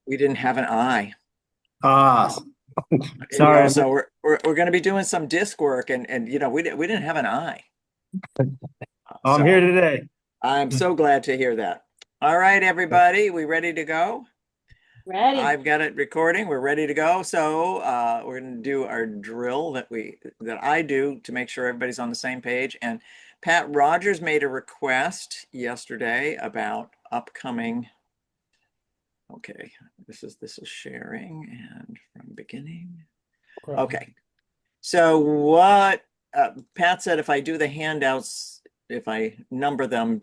We didn't have an I. Ah, You know, sorry. so we're going to be doing some disc work, and you know, we didn't have an I. I'm here So today. I'm so glad to hear that. All right, everybody, we ready to go? Ready. I've got it recording. We're ready to go. So we're going to do our drill that I do to make sure everybody's on the same page. And Pat Rogers made a request yesterday about upcoming. Okay, this is sharing and from beginning. Okay, so what Pat said, if I do the handouts, if I number them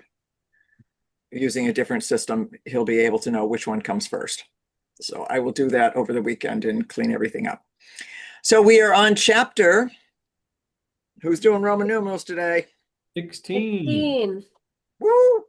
using a different system, he'll be able to know which one comes first. So I will do that over the weekend and clean everything up. So we are on chapter. Who's doing Roman numerals today? 16. 16. Woo!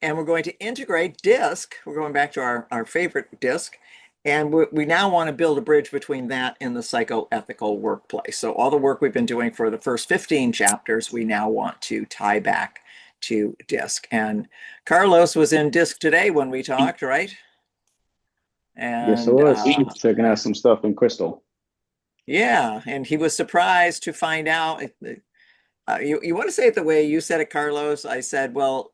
And we're going to integrate disc. We're going back to our favorite disc. And we now want to build a bridge between that and the psychoethical workplace. So all the work we've been doing for the first 15 chapters, we now want to tie back to disc. And Carlos was in disc today when we talked, right? Yes, it And was. Checking out some stuff in Crystal. yeah, and he was surprised to find out. You want to say it the way you said it, Carlos? I said, well,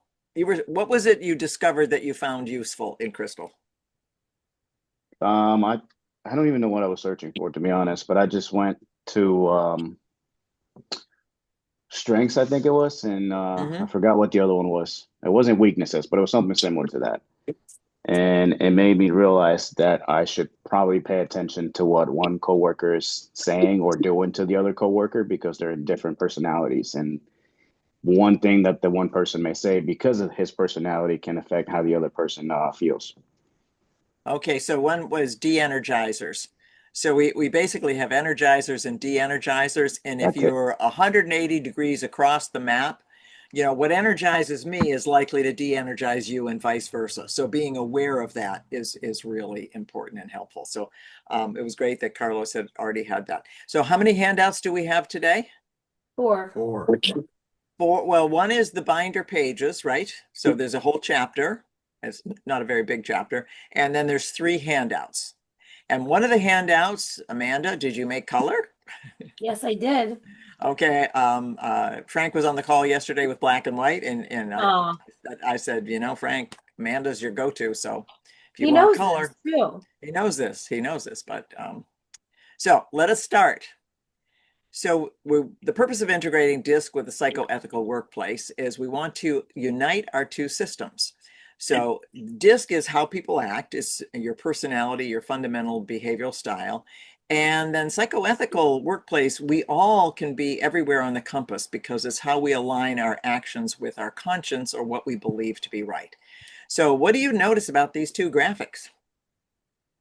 what was it you discovered that you found useful in Crystal? I don't even know what I was searching for, to be honest, but I just went to strengths, I think it was, and I Hmm. forgot what the other one was. It wasn't weaknesses, but it was something similar to that. And it made me realize that I should probably pay attention to what one coworker is saying or doing to the other coworker because they're different personalities. And one thing that the one person may say because of his personality can affect how the other person feels. Okay, so one was de-energizers. So we basically have energizers and de-energizers, and if That's it. you're 180 degrees across the map, you know, what energizes me is likely to de-energize you and vice versa. So being aware of that is really important and helpful. So it was great that Carlos had already had that. So how many handouts do we have today? 4. Four. Four. Well, one is the binder pages, right? So there's a whole chapter. It's not a very big chapter. And then there's 3 handouts. And one of the handouts, Amanda, did you make color? Yes, I did. Okay. Frank was on the call yesterday with black and white, and Oh, I said, you know, Frank, Amanda's your go-to. So if you he want knows this color, too. he knows this. He knows this. But so let us start. So the purpose of integrating DISC with the psychoethical workplace is we want to unite our two systems. So DISC is how people act, is your personality, your fundamental behavioral style. And then psychoethical workplace, we all can be everywhere on the compass because it's how we align our actions with our conscience or what we believe to be right. So what do you notice about these two graphics,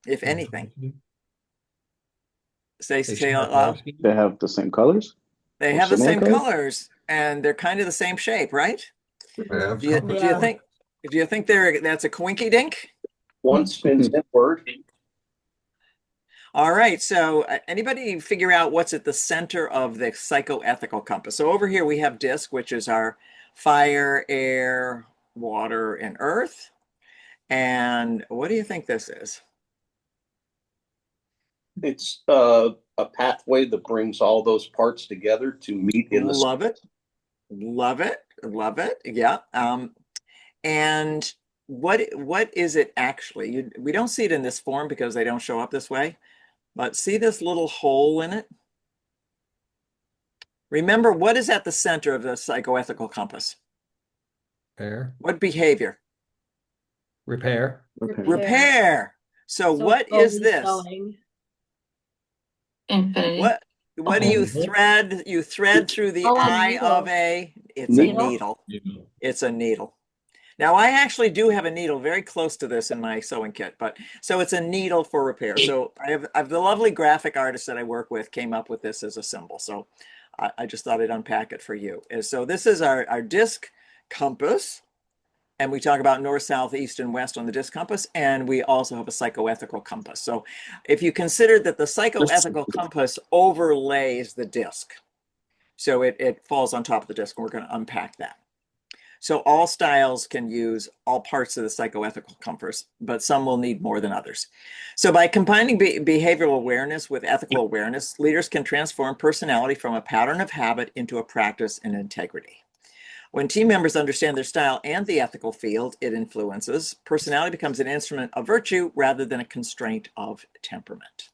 if anything? Say it out loud. They have the same colors They or have the similar same colors. colors and they're kind of the same shape, right? Yeah, Do you Yeah. think that's a coinky dink? One spins inward. All right, so anybody figure out what's at the center of the psychoethical compass? So over here we have DISC, which is our fire, air, water, and earth. And what do you think this is? It's a pathway that brings all those parts together to meet in the. Love it. Love it. Love it. Yeah. And what is it actually? We don't see it in this form because they don't show up this way, but see this little hole in it? Remember, what is at the center of the psychoethical compass? Repair. What behavior? Repair. Okay. Repair. So So what is always this? going. What what do you thread? You thread through the Oh, a eye of needle. it's a Needle? needle. It's a needle. Now I actually do have a needle very close to this in my sewing kit, but so it's a needle for repair. So I have the lovely graphic artist that I work with came up with this as a symbol. So I just thought I'd unpack it for you. And so this is our disc compass. And we talk about north, south, east, and west on the disc compass. And we also have a psychoethical compass. So if you consider that the psychoethical compass overlays the disc, so it falls on top of the disc, and we're going to unpack that. So all styles can use all parts of the psychoethical compass, but some will need more than others. So by combining behavioral awareness with ethical awareness, leaders can transform personality from a pattern of habit into a practice in integrity. When team members understand their style and the ethical field it influences, personality becomes an instrument of virtue rather than a constraint of temperament.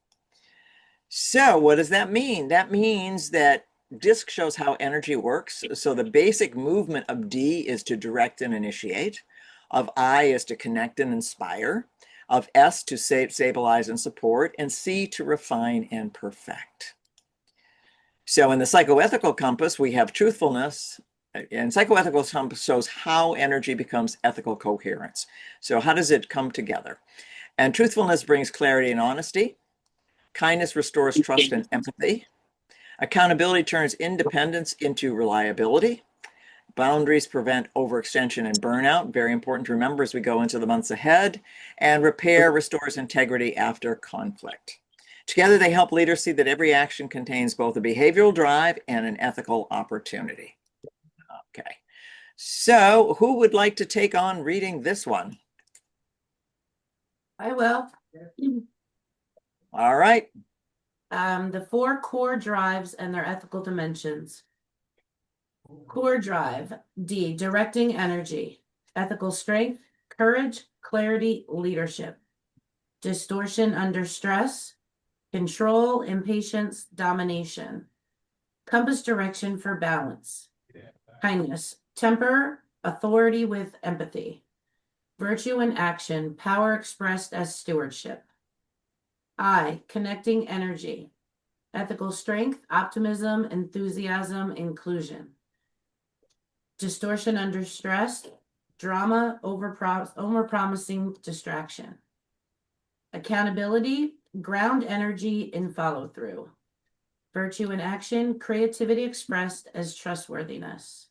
So what does that mean? That means that DISC shows how energy works. So the basic movement of D is to direct and initiate, of I is to connect and inspire, of S to stabilize and support, and C to refine and perfect. So in the psychoethical compass, we have truthfulness, and psychoethical compass shows how energy becomes ethical coherence. So how does it come together? And truthfulness brings clarity and honesty. Kindness restores trust and empathy. Accountability turns independence into reliability. Boundaries prevent overextension and burnout. Very important to remember as we go into the months ahead. And repair restores integrity after conflict. Together, they help leaders see that every action contains both a behavioral drive and an ethical opportunity. Okay. So who would like to take on reading this one? I will. All right. The 4 core drives and their ethical dimensions. Core drive, D, directing energy, ethical strength, courage, clarity, leadership. Distortion under stress, control, impatience, domination. Compass direction for balance. Kindness, temper, authority with empathy. Virtue in action, power expressed as stewardship. I, connecting energy. Ethical strength, optimism, enthusiasm, inclusion. Distortion under stress, drama, overpromising, distraction. Accountability, ground energy in follow through. Virtue in action, creativity expressed as trustworthiness.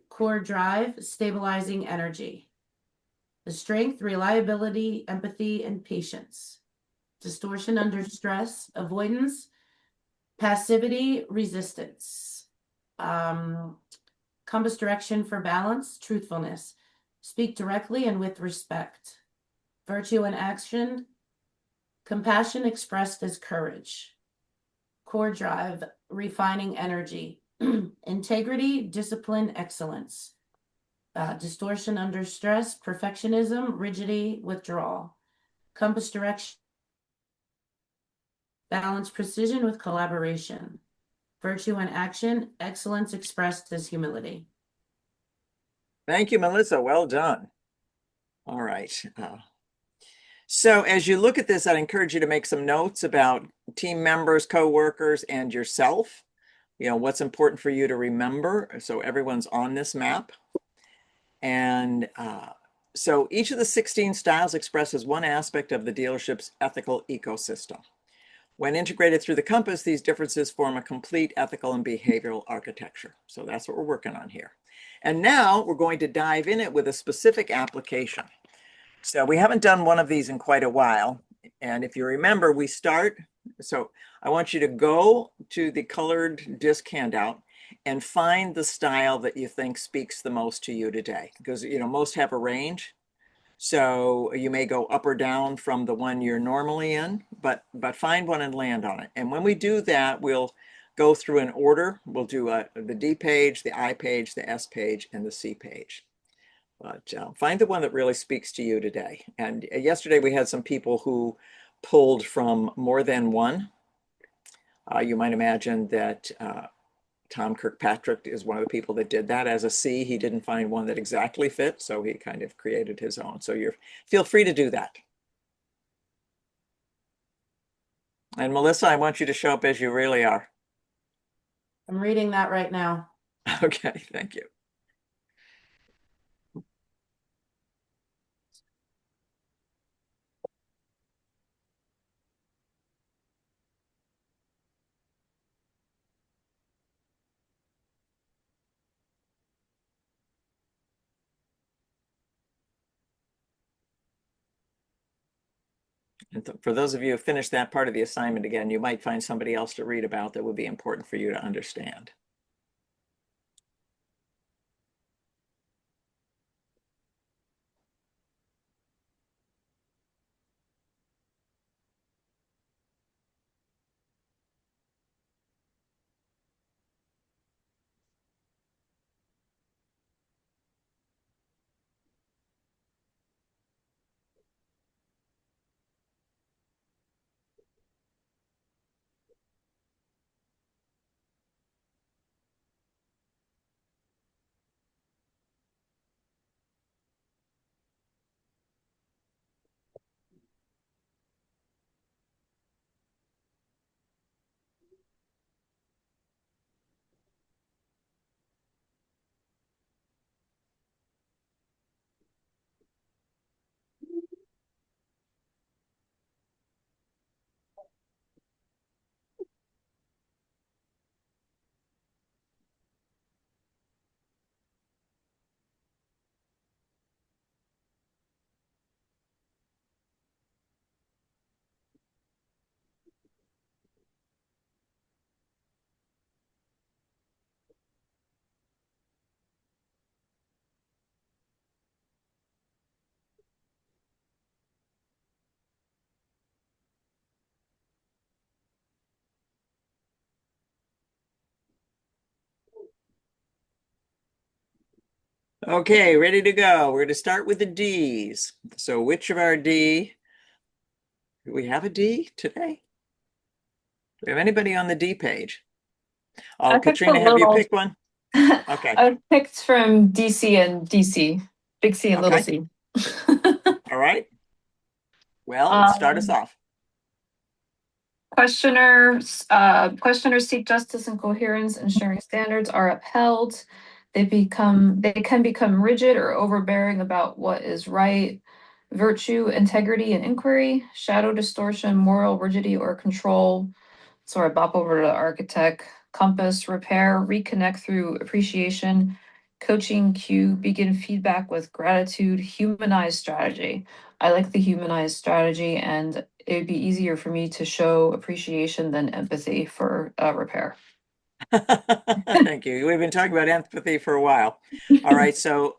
Core drive, stabilizing energy. The strength, reliability, empathy, and patience. Distortion under stress, avoidance, passivity, resistance. Compass direction for balance, truthfulness. Speak directly and with respect. Virtue in action, compassion expressed as courage. Core drive, refining energy. Integrity, discipline, excellence. Distortion under stress, perfectionism, rigidity, withdrawal. Compass direction, balance, precision with collaboration. Virtue in action, excellence expressed as humility. Thank you, Melissa. Well done. All right. So as you look at this, I'd encourage you to make some notes about team members, co-workers, and yourself. You know, what's important for you to remember. So everyone's on this map. And so each of the 16 styles expresses one aspect of the dealership's ethical ecosystem. When integrated through the compass, these differences form a complete ethical and behavioral architecture. So that's what we're working on here. And now we're going to dive in it with a specific application. So we haven't done one of these in quite a while. And if you remember, we start, so I want you to go to the colored disc handout and find the style that you think speaks the most to you today. Because, you know, most have a range. So you may go up or down from the one you're normally in, but find one and land on it. And when we do that, we'll go through an order. We'll do the D page, the I page, the S page, and the C page. But find the one that really speaks to you today. And yesterday we had some people who pulled from more than one. You might imagine that Tom Kirkpatrick is one of the people that did that. As a C, he didn't find one that exactly fit, so he kind of created his own. So feel free to do that. And Melissa, I want you to show up as you really are. I'm reading that right now. Okay, thank you. And for those of you who finished that part of the assignment again, you might find somebody else to read about that would be important for you to understand. Okay, ready to go. We're going to start with the D's. So which of our D, do we have a D today? Do we have anybody on the D page? Oh, I picked a Katrina, have you little. picked one? Okay. I picked from DC and DC, big C and little Okay. C. All right. Well, let's start us Um, off. questioners seek justice and coherence, ensuring standards are upheld. They can become rigid or overbearing about what is right. Virtue, integrity, and inquiry. Shadow distortion, moral rigidity or control. So I bop over to architect, compass, repair, reconnect through appreciation, coaching, cue, begin feedback with gratitude, humanize strategy. I like the humanized strategy, and it'd be easier for me to show appreciation than empathy for repair. Thank you. We've been talking about empathy for a while. All right, so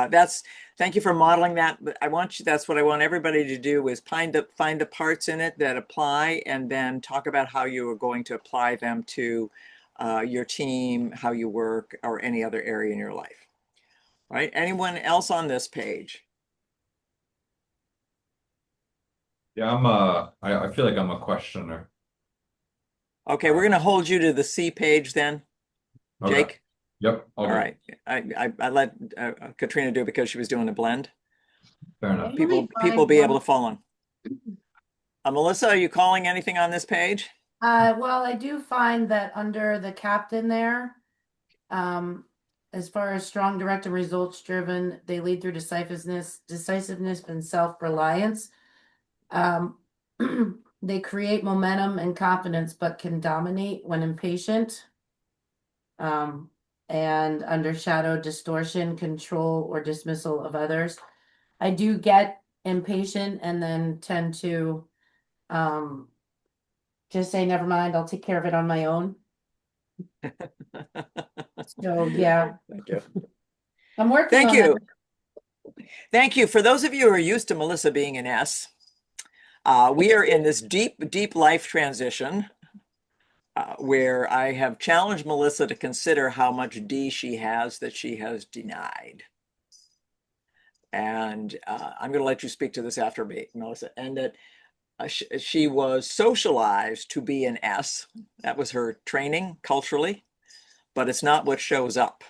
that's thank you for modeling that. But I want you, that's what I want everybody to do is find the parts in it that apply, and then talk about how you are going to apply them to your team, how you work, or any other area in your life. All right? Anyone else on this page? Yeah, I feel like I'm a questioner. Okay, we're going to hold you to the C page then, Okay. Jake. Yep. All right. I let Katrina do it because she was doing a blend. Fair enough. People be able to follow. Melissa, are you calling anything on this page? Well, I do find that under the captain there, as far as strong, direct, and results driven, they lead through decisiveness, and self-reliance. They create momentum and confidence, but can dominate when impatient. And under shadow, distortion, control, or dismissal of others. I do get impatient and then tend to just say, never mind, I'll take care of it on my own. So yeah, Thank you. I'm working Thank on you. that. Thank you. For those of you who are used to Melissa being an S, we are in this deep life transition where I have challenged Melissa to consider how much D she has that she has denied. And I'm going to let you speak to this after me, Melissa. And that she was socialized to be an S. That was her training culturally, but it's not what shows up.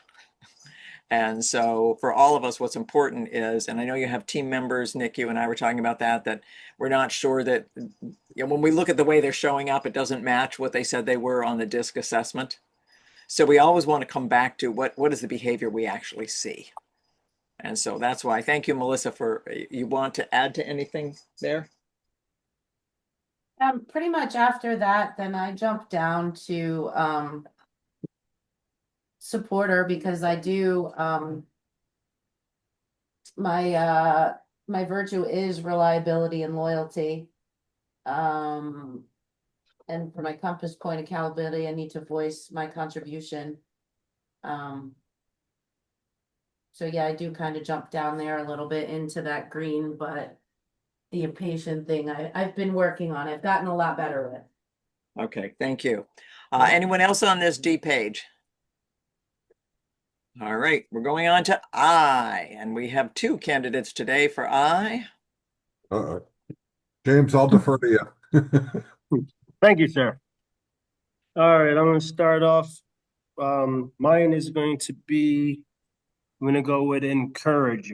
And so for all of us, what's important is, and I know you have team members, Nick, you and I were talking about that we're not sure that, when we look at the way they're showing up, it doesn't match what they said they were on the DISC assessment. So we always want to come back to what is the behavior we actually see. And so that's why, thank you, Melissa, you want to add to anything there? Pretty much after that, then I jump down to supporter, because I do my virtue is reliability and loyalty. And for my compass point accountability, I need to voice my contribution. So yeah, I do kind of jump down there a little bit into that green, but the impatient thing I've been working on. I've gotten a lot better with. Okay, thank you. Anyone else on this D page? All right, we're going on to I, and we have two candidates today for I. James, I'll defer to you. Thank you, sir. All right, I'm going to start off. Mine is going to be, I'm going to go with encourage.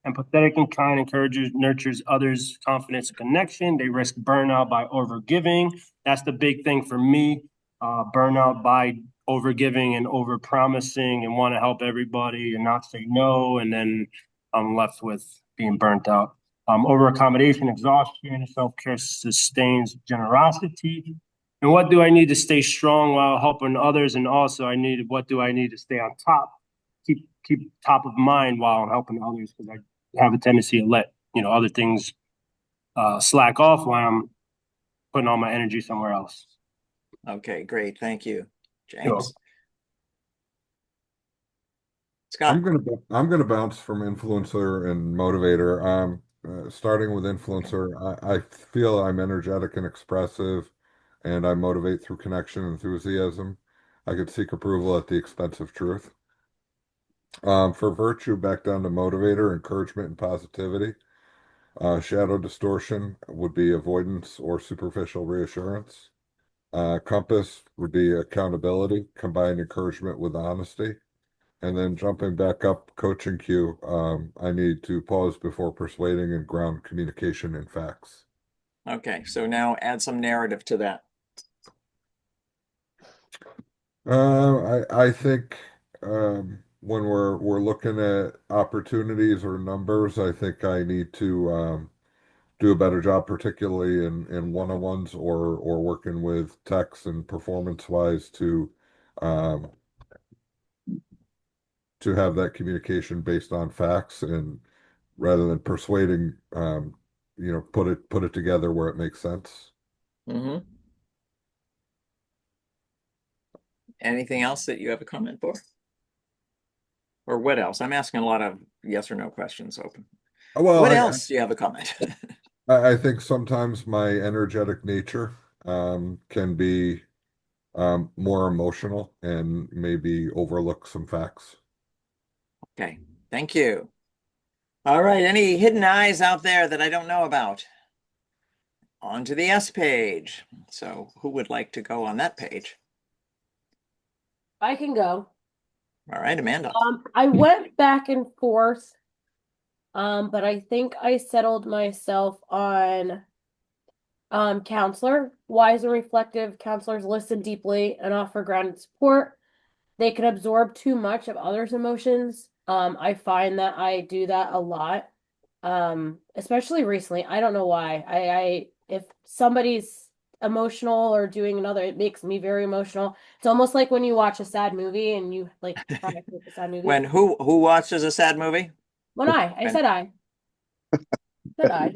Empathetic and kind encourages, nurtures others' confidence and connection. They risk burnout by overgiving. That's the big thing for me. Burnout by overgiving and overpromising and want to help everybody and not say no. And then I'm left with being burnt out. Over accommodation, exhaustion, self-care sustains generosity. And what do I need to stay strong while helping others? And also what do I need to stay on top? Keep top of mind while I'm helping others, because I have a tendency to let other things slack off while I'm putting all my energy somewhere else. Okay, great. Thank you. James? Sure. Scott? I'm gonna bounce from influencer and motivator. Starting with influencer, I feel I'm energetic and expressive, and I motivate through connection and enthusiasm. I could seek approval at the expense of truth. For virtue, back down to motivator, encouragement, and positivity. Shadow distortion would be avoidance or superficial reassurance. Compass would be accountability, combine encouragement with honesty. And then jumping back up, coaching cue, I need to pause before persuading and ground communication in facts. Okay, so now add some narrative to that. I think when we're looking at opportunities or numbers, I think I need to do a better job, particularly in one-on-ones or working with techs and performance-wise um, to have that communication based on facts and rather than persuading, put it together where it makes sense. Mm-hmm. Anything else that you have a comment for? Or what else? I'm asking a lot of yes or no questions open. Well, What else do you have a comment? I think sometimes my energetic nature can be more emotional and maybe overlook some facts. Okay, thank you. All right, any hidden eyes out there that I don't know about? On to the S page. So who would like to go on that page? I can go. All right, Amanda. I went back and forth, but I think I settled myself on counselor. Wise and reflective counselors listen deeply and offer grounded support. They can absorb too much of others' emotions. I find that I do that a lot. Especially recently. I don't know why. I if somebody's emotional or doing another, it makes me very emotional. It's almost like when you watch a sad movie and you like cry with a sad movie. When who watches a sad movie? I said I. Said I.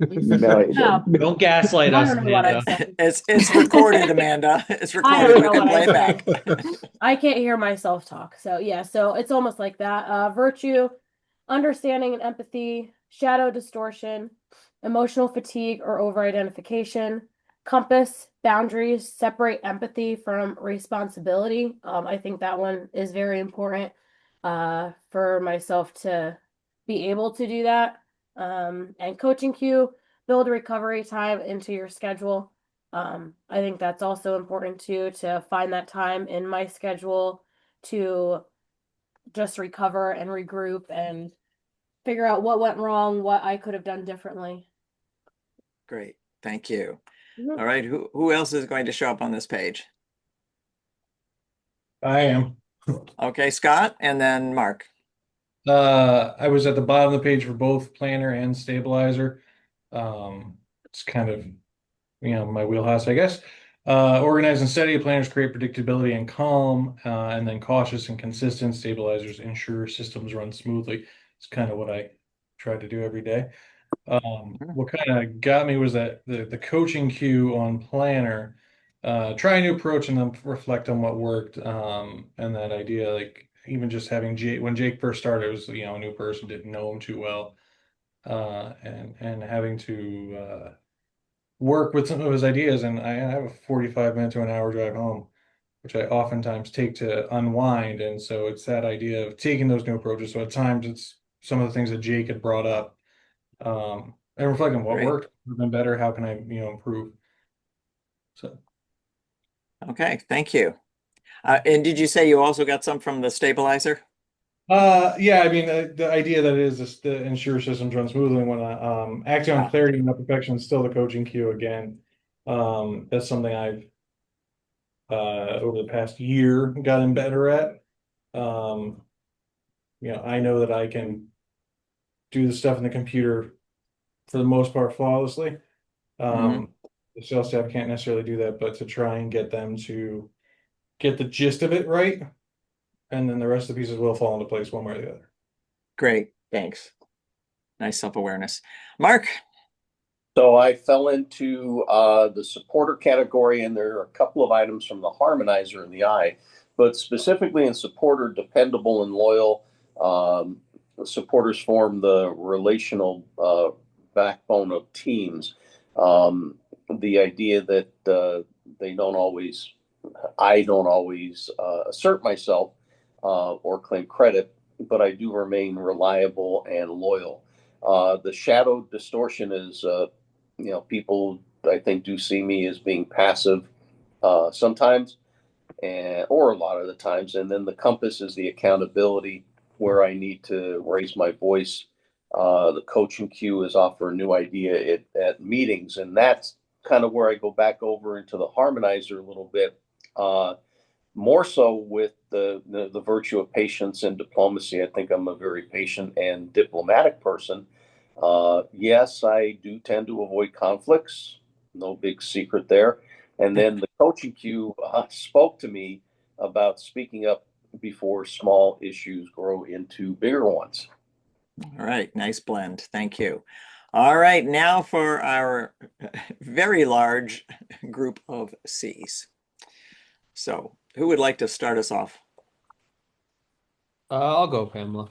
No, Don't gaslight I us, don't know what I Amanda. said. It's recorded, Amanda. It's I recorded. don't You know can what I play back. I can't hear myself talk. So yeah, so it's almost like that. Virtue, understanding and empathy, shadow distortion, emotional fatigue or over-identification, compass, boundaries, separate empathy from responsibility. I think that one is very important for myself to be able to do that. And coaching cue, build recovery time into your schedule. I think that's also important too, to find that time in my schedule to just recover and regroup and figure out what went wrong, what I could have done differently. Great. Thank you. Mhm. All right. Who else is going to show up on this page? I am. Okay, Scott, and then Mark. I was at the bottom of the page for both planner and stabilizer. It's kind of, my wheelhouse, I guess. Organized and steady planners create predictability and calm, and then cautious and consistent stabilizers ensure systems run smoothly. It's kind of what I try to do every day. What kind of got me was that the coaching cue on planner, try a new approach and then reflect on what worked. And that idea, like even just having Jake, when Jake first started, it was, a new person, didn't know him too well. And having to work with some of his ideas. And I have a 45 minute to an hour drive home, which I oftentimes take to unwind. And so it's that idea of taking those new approaches. So at times it's some of the things that Jake had brought up, and reflecting what Great. worked, been better, how can I, improve? So Okay, thank you. And did you say you also got some from the stabilizer? yeah, I mean the idea that it is this, the ensure systems run smoothly when acting on clarity and not perfection is still the coaching cue again. That's something I've over the past year gotten better at. I know that I can do the stuff in the computer for the most part flawlessly. The sales staff can't necessarily do that, but to try and get them to get the gist of it right, and then the rest of the pieces will fall into place one way or the other. Great, thanks. Nice self-awareness. Mark. So I fell into the supporter category, and there are a couple of items from the harmonizer in the eye, but specifically in supporter, dependable and loyal. Supporters form the relational backbone of teams. The idea that I don't always assert myself or claim credit, but I do remain reliable and loyal. The shadow distortion is, people I think do see me as being passive sometimes, or a lot of the times. And then the compass is the accountability where I need to raise my voice. The coaching cue is offer a new idea at meetings, and that's kind of where I go back over into the harmonizer a little bit. More so with the virtue of patience and diplomacy. I think I'm a very patient and diplomatic person. Yes, I do tend to avoid conflicts. No big secret there. And then the coaching cue spoke to me about speaking up before small issues grow into bigger ones. All right, nice blend. Thank you. All right, now for our very large group of Cs. So, who would like to start us off? I'll go, Pamela.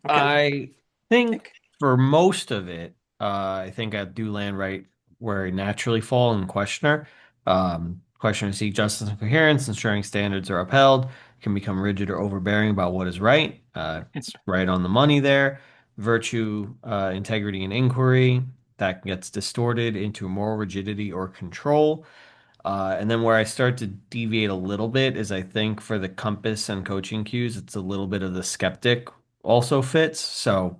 Okay. I think for most of it, I think I do land right where I naturally fall in questioner. Questioners seek justice and coherence, ensuring standards are upheld, can become rigid or overbearing about what is right. It's right on the money there. Virtue, integrity, and inquiry, that gets distorted into moral rigidity or control. And then where I start to deviate a little bit is I think for the compass and coaching cues, it's a little bit of the skeptic also fits. So,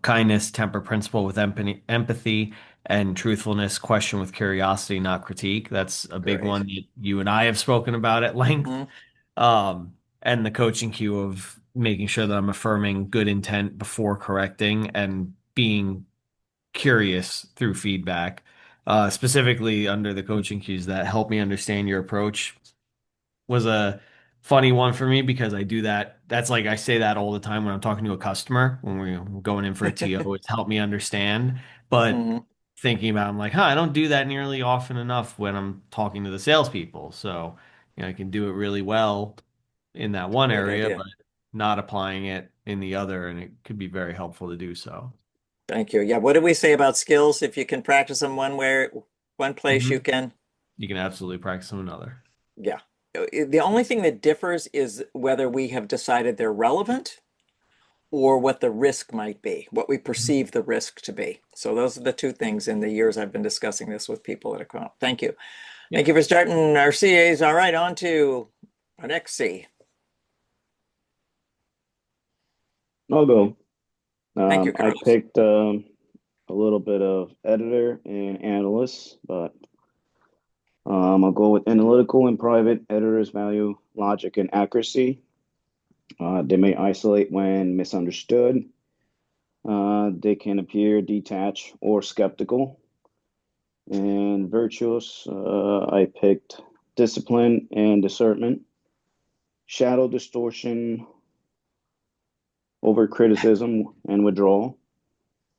kindness, temper, principle with empathy and truthfulness, question with curiosity, not critique. That's a big Great. one that you and I have spoken about at length. And the coaching cue of making sure that I'm affirming good intent before correcting and being curious through feedback, specifically under the coaching cues that help me understand your approach was a funny one for me because I do that. That's like I say that all the time when I'm talking to a customer when we're going in for a TO. It's help me understand. But thinking about, I'm like, I don't do that nearly often enough when I'm talking to the salespeople. So, I can do it really well in that one Great area, idea. but not applying it in the other, and it could be very helpful to do so. Thank you. Yeah, what did we say about skills? If you can practice them one place, you can. You can absolutely practice them another. Yeah. The only thing that differs is whether we have decided they're relevant or what the risk might be, what we perceive the risk to be. So those are the two things in the years I've been discussing this with people at a co-op. Thank you. Thank you for starting our CAs. All right, on to our next C. I'll go. Thank you, I Carlos. picked a little bit of editor and analyst, but I'll go with analytical and private. Editors value logic and accuracy. They may isolate when misunderstood. They can appear detached or skeptical. And virtuous, I picked discipline and discernment. Shadow distortion, over criticism and withdrawal.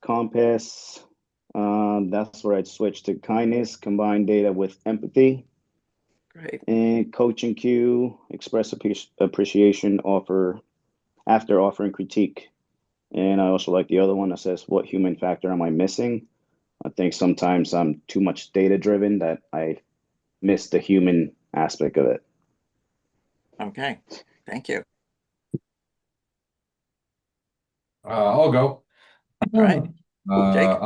Compass, that's where I'd switch to kindness, combine data with empathy. Great. And coaching cue, express appreciation after offering critique. And I also like the other one that says, what human factor am I missing? I think sometimes I'm too much data driven that I miss the human aspect of it. Okay, thank you. I'll go. All right. Jake?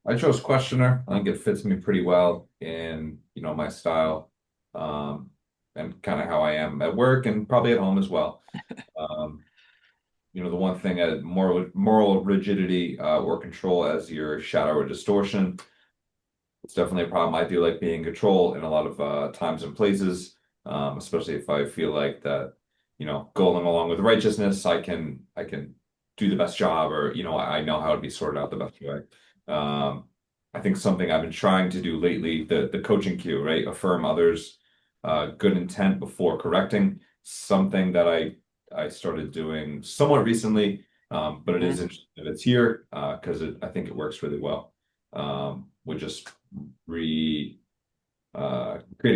I chose questioner. I think it fits me pretty well in, my style, and kind of how I am at work and probably at home as well. The one thing, moral rigidity or control as your shadow or distortion. It's definitely a problem. I do like being in control in a lot of times and places, especially if I feel like that, going along with righteousness, I can do the best job, or I know how to be sorted out the best way. I think something I've been trying to do lately, the coaching cue, right? Affirm others' good intent before correcting. Something that I started doing somewhat recently, but it is interesting that it's here because I think it works really well. With just creating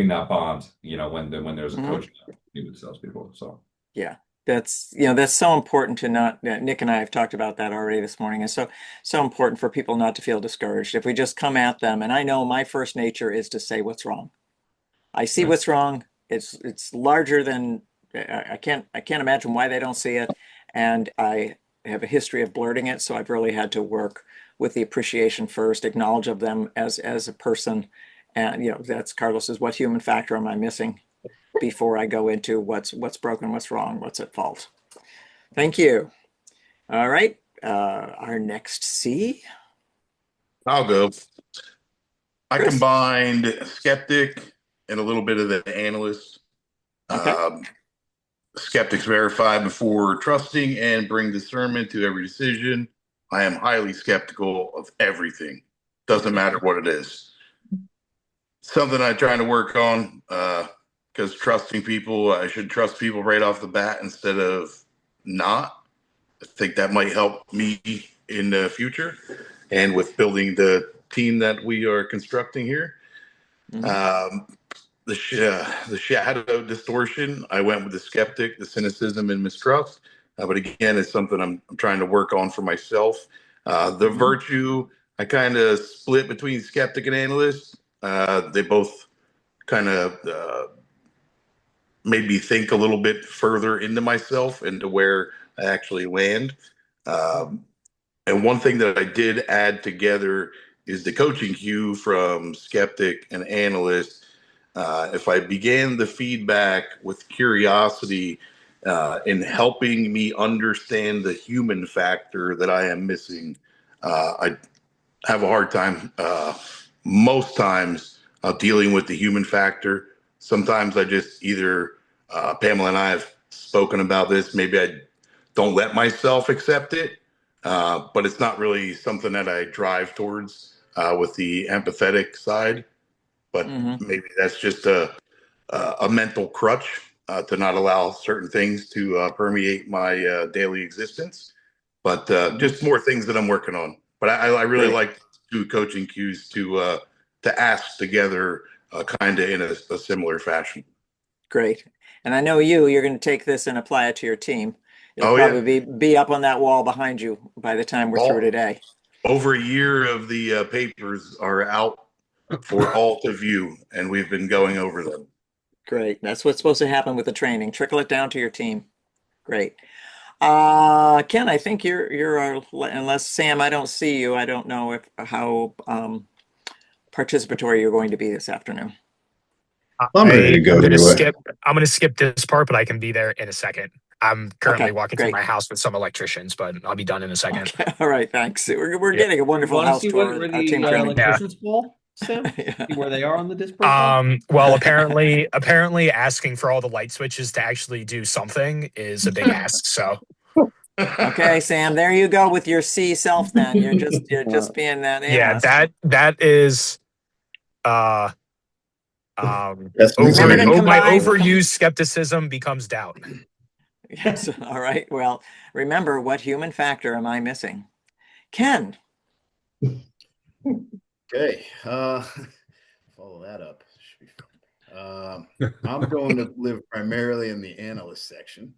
that bond, when there's a coach with salespeople. So yeah, that's so important to not. Nick and I have talked about that already this morning. It's so important for people not to feel discouraged if we just come at them. And I know my first nature is to say what's wrong. I see what's wrong. It's larger than I can't imagine why they don't see it. And I have a history of blurting it, so I've really had to work with the appreciation first, acknowledge of them as a person. And that's Carlos's what human factor am I missing before I go into what's broken, what's wrong, what's at fault. Thank you. All right. Our next C. I'll go. I Chris. combined skeptic and a little bit of the analyst. Okay. Skeptics verify before trusting and bring discernment to every decision. I am highly skeptical of everything. Doesn't matter what it is. Something I'm trying to work on because trusting people, I should trust people right off the bat instead of not. I think that might help me in the future and with building the team that we are constructing here. The shadow distortion, I went with the skeptic, the cynicism and mistrust. But again, it's something I'm trying to work on for myself. The virtue, I kind of split between skeptic and analyst. They both kind of made me think a little bit further into myself and to where I actually land. And one thing that I did add together is the coaching cue from skeptic and analyst. If I began the feedback with curiosity in helping me understand the human factor that I am missing, I have a hard time most times dealing with the human factor. Sometimes I just either, Pamela and I have spoken about this, maybe I don't let myself accept it, but it's not really something that I drive towards with the empathetic side. But maybe that's just a mental crutch to not allow certain things to permeate my daily existence. But just more things that I'm working on. But I really like two coaching cues to ask together, kind of in a similar fashion. Great. And I know you're going to take this and apply it to your team. It'll probably be up on that wall behind you by the time we're through today. Over a year of the papers are out for all to view, and we've been going over them. Great. That's what's supposed to happen with the training. Trickle it down to your team. Great. Ken, I think you're unless Sam, I don't see you. I don't know how participatory you're going to be this afternoon. I'm ready to go. I'm going to skip this part, but I can be there in a second. I'm currently walking through my house with some electricians, but I'll be done in a second. Okay. All right. Thanks. We're getting a wonderful house tour. Where the electricians fall, Sam? See where they are on the disc profile? Well, apparently asking for all the light switches to actually do something is a big ask. So. Okay, Sam, there you go with your C self then. You're just being that analyst. Yeah, that is my overused skepticism becomes doubt. Yes. All right. Well, remember, what human factor am I missing? Ken. Okay. Follow that up. Should be fun. I'm going to live primarily in the analyst section.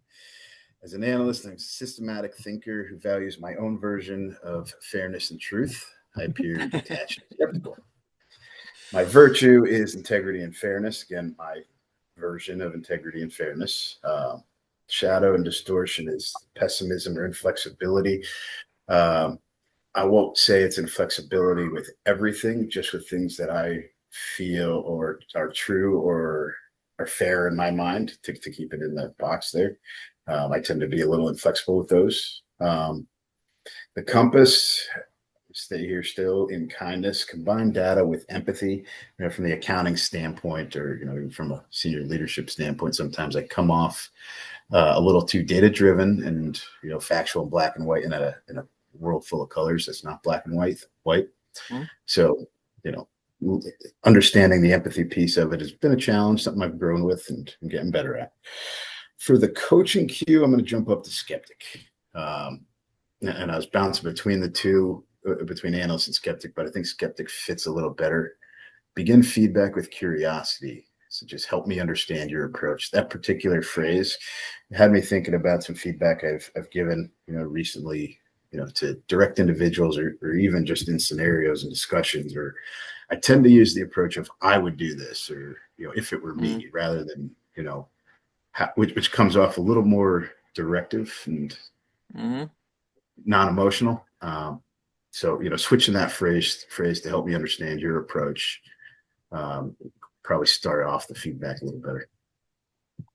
As an analyst, I'm a systematic thinker who values my own version of fairness and truth. I appear detached and skeptical. My virtue is integrity and fairness. Again, my version of integrity and fairness. Shadow and distortion is pessimism or inflexibility. I won't say it's inflexibility with everything, just with things that I feel or are true or are fair in my mind, to keep it in that box there. I tend to be a little inflexible with those. The compass, stay here still in kindness, combine data with empathy, from the accounting standpoint, or, even from a senior leadership standpoint. Sometimes I come off a little too data driven and, factual and black and white in a world full of colors. That's not black and white. So, understanding the empathy piece of it has been a challenge, something I've grown with and I'm getting better at. For the coaching cue, I'm going to jump up to skeptic. And I was bouncing between the two, between analyst and skeptic, but I think skeptic fits a little better. Begin feedback with curiosity. So just help me understand your approach. That particular phrase had me thinking about some feedback I've given, recently, to direct individuals or even just in scenarios and discussions. Or I tend to use the approach of I would do this, or, if it were me, rather than, which comes off a little more directive and non-emotional. So, switching that phrase to help me understand your approach, probably start off the feedback a little better.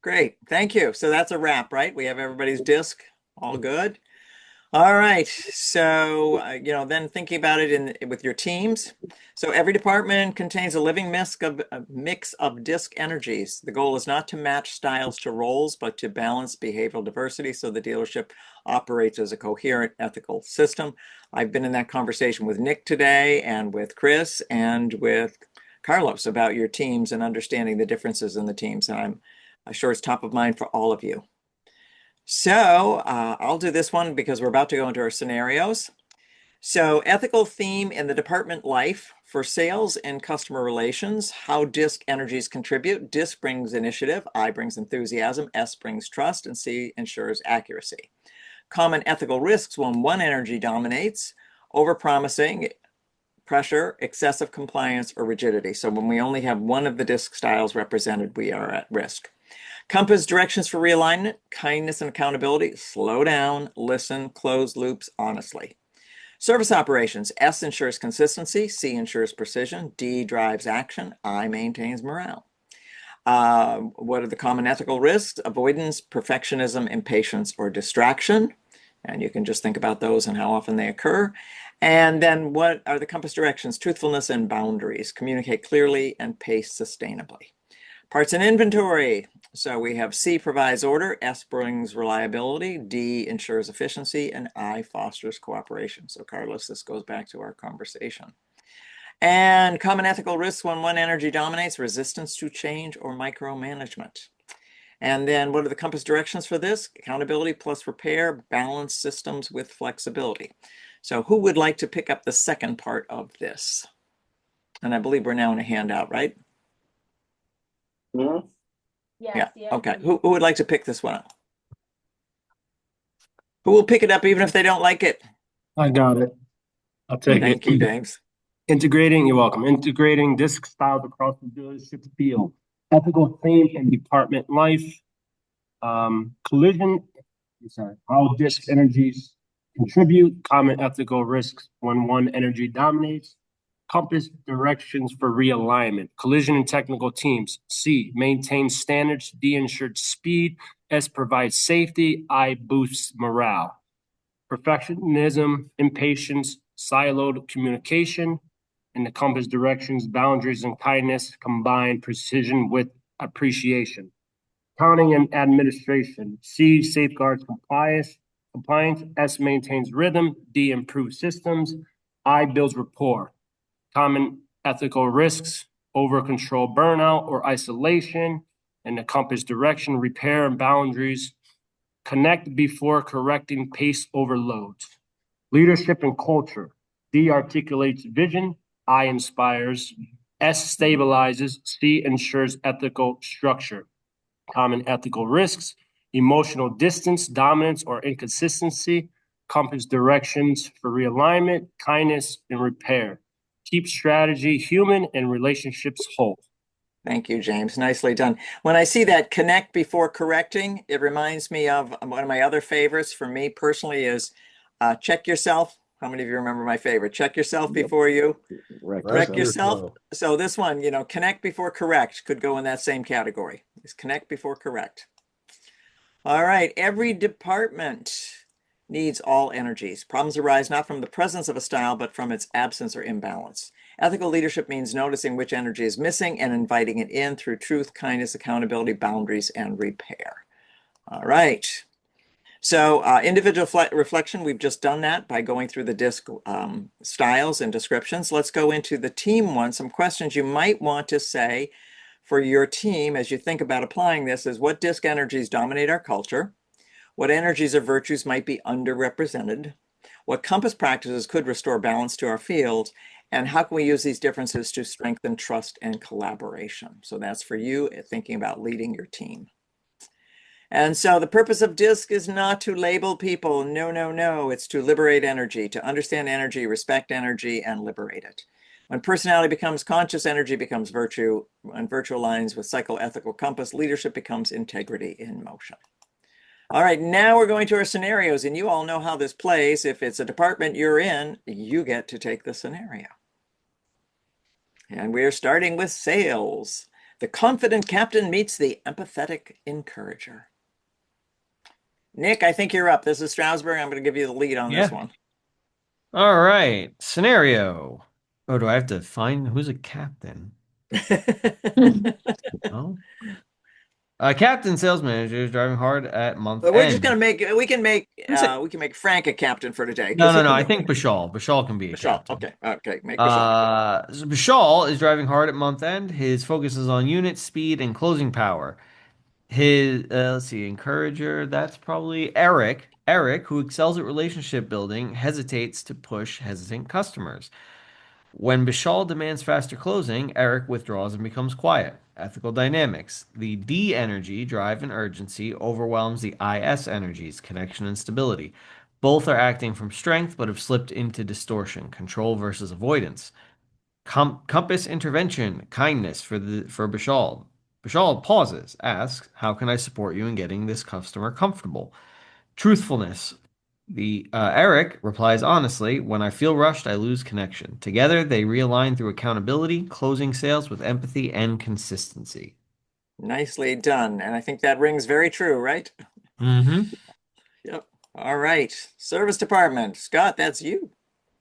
Great, thank you. So that's a wrap, right? We have everybody's disc, all good. All right, so then thinking about it with your teams. So every department contains a living mix of disc energies. The goal is not to match styles to roles, but to balance behavioral diversity so the dealership operates as a coherent ethical system. I've been in that conversation with Nick today and with Chris and with Carlos about your teams and understanding the differences in the teams. And I'm sure it's top of mind for all of you. So I'll do this one because we're about to go into our scenarios. So ethical theme in the department life for sales and customer relations, how DISC energies contribute. DISC brings initiative, I brings enthusiasm, S brings trust, and C ensures accuracy. Common ethical risks when one energy dominates, overpromising, pressure, excessive compliance, or rigidity. So when we only have one of the DISC styles represented, we are at risk. Compass directions for realignment, kindness and accountability, slow down, listen, close loops honestly. Service operations, S ensures consistency, C ensures precision, D drives action, I maintains morale. What are the common ethical risks? Avoidance, perfectionism, impatience, or distraction. And you can just think about those and how often they occur. And then what are the compass directions? Truthfulness and boundaries, communicate clearly and pace sustainably. Parts and inventory. So we have C provides order, S brings reliability, D ensures efficiency, and I fosters cooperation. So Carlos, this goes back to our conversation. And common ethical risks when one energy dominates, resistance to change or micromanagement. And then what are the compass directions for this? Accountability plus repair, balance systems with flexibility. So who would like to pick up the second part of this? And I believe we're now in a handout, right? Mm-hmm. Yeah. Okay. Who would like to pick this one up? Who will pick it up even if they don't like it? I got it. I'll take it. Thank you, James. You're welcome. Integrating DISC styles across the dealership field. Ethical theme in department life. How DISC energies contribute. Common ethical risks when one energy dominates. Compass directions for realignment. Collision and technical teams. C, maintain standards. D, ensures speed. S, provides safety. I, boosts morale. Perfectionism, impatience, siloed communication. And the compass directions, boundaries, and kindness combine precision with appreciation. Accounting and administration. C, safeguards compliance. S, maintains rhythm. D, improves systems. I, builds rapport. Common ethical risks, over control, burnout, or isolation. And the compass direction, repair and boundaries. Connect before correcting pace overloads. Leadership and culture. D, articulates vision. I, inspires. S, stabilizes. C, ensures ethical structure. Common ethical risks, emotional distance, dominance, or inconsistency. Compass directions for realignment, kindness, and repair. Keep strategy human and relationships whole. Thank you, James. Nicely done. When I see that connect before correcting, it reminds me of one of my other favorites for me personally is check yourself. How many of you remember my favorite? Check yourself before you wreck yourself. So this one, connect before correct could go in that same category. Is connect before correct. All right. Every department needs all energies. Problems arise not from the presence of a style, but from its absence or imbalance. Ethical leadership means noticing which energy is missing and inviting it in through truth, kindness, accountability, boundaries, and repair. All right. So individual reflection, we've just done that by going through the DISC styles and descriptions. Let's go into the team one. Some questions you might want to say for your team as you think about applying this is what DISC energies dominate our culture? What energies or virtues might be underrepresented? What compass practices could restore balance to our field? And how can we use these differences to strengthen trust and collaboration? So that's for you thinking about leading your team. And so the purpose of DISC is not to label people. No, no, no. It's to liberate energy, to understand energy, respect energy, and liberate it. When personality becomes conscious, energy becomes virtue. When virtue aligns with psychoethical compass, leadership becomes integrity in motion. All right, now we're going to our scenarios, and you all know how this plays. If it's a department you're in, you get to take the scenario. And we're starting with sales. The confident captain meets the empathetic encourager. Nick, I think you're up. This is Strasburg. I'm going to give you the lead on this one. All right. Scenario. Oh, do I have to find who's a captain? Oh. A captain sales manager is driving hard at month But we're end. just going to we can make Frank a captain for today. No. I think Bashal. Bashal can be a captain. Okay. Make Bashal. So Bashal is driving hard at month end. His focus is on unit speed and closing power. His let's see, encourager. That's probably Eric. Eric, who excels at relationship building, hesitates to push hesitant customers. When Bishal demands faster closing, Eric withdraws and becomes quiet. Ethical dynamics. The D energy, drive and urgency, overwhelms the IS energies, connection and stability. Both are acting from strength but have slipped into distortion, control versus avoidance. Compass intervention, kindness for Bishal. Bishal pauses, asks, "How can I support you in getting this customer comfortable?" Truthfulness. The Eric replies honestly, "When I feel rushed, I lose connection." Together, they realign through accountability, closing sales with empathy and consistency. Nicely done. And I think that rings very true, right? Mm-hmm. Yep. All right. Service department. Scott, that's you.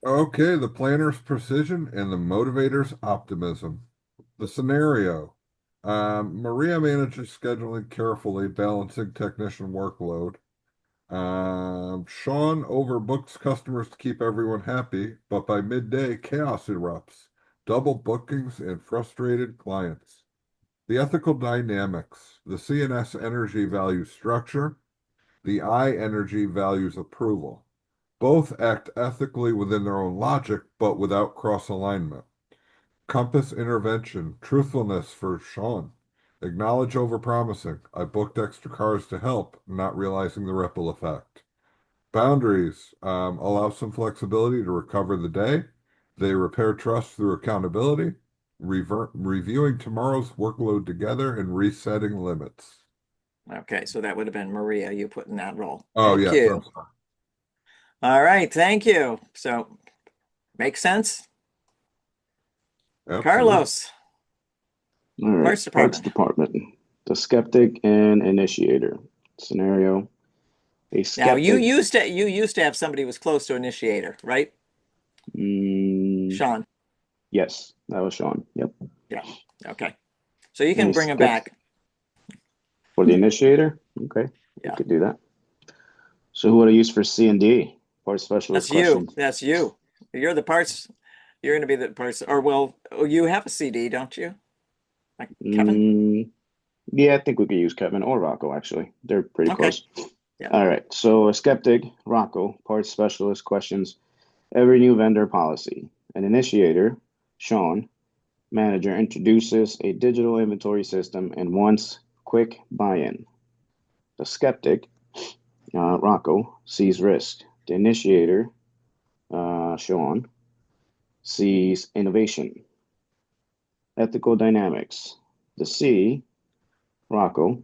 Okay, the planner's precision and the motivator's optimism. The scenario. Maria manages scheduling carefully, balancing technician workload. Sean overbooks customers to keep everyone happy, but by midday, chaos erupts. Double bookings and frustrated clients. The ethical dynamics. The CNS energy values structure. The I energy values approval. Both act ethically within their own logic, but without cross alignment. Compass intervention. Truthfulness for Sean. Acknowledge overpromising. I booked extra cars to help, not realizing the ripple effect. Boundaries allow some flexibility to recover the day. They repair trust through accountability, reviewing tomorrow's workload together, and resetting limits. Okay, so that would have been Maria you put in that role. Oh, Thank yeah. you. All right, thank you. So, makes sense? Absolutely. Carlos. All right, parts department. The skeptic and initiator scenario. A skeptic. Now you used to have somebody who was close to initiator, right? Sean. Yes, that was Sean. Yep. Yeah. Okay. So you can bring him back. For the initiator? Okay. Yeah. You could do that. So who would I use for C and D? Parts specialist questions. That's you. You're the parts. You're going to be the person. Or well, you have a CD, don't you? Like Kevin? Yeah, I think we could use Kevin or Rocco, actually. They're pretty close. Yeah. All right. So a skeptic, Rocco, parts specialist questions every new vendor policy. An initiator, Sean, manager, introduces a digital inventory system and wants quick buy-in. The skeptic, Rocco, sees risk. The initiator, Sean, sees innovation. Ethical dynamics. The C, Rocco,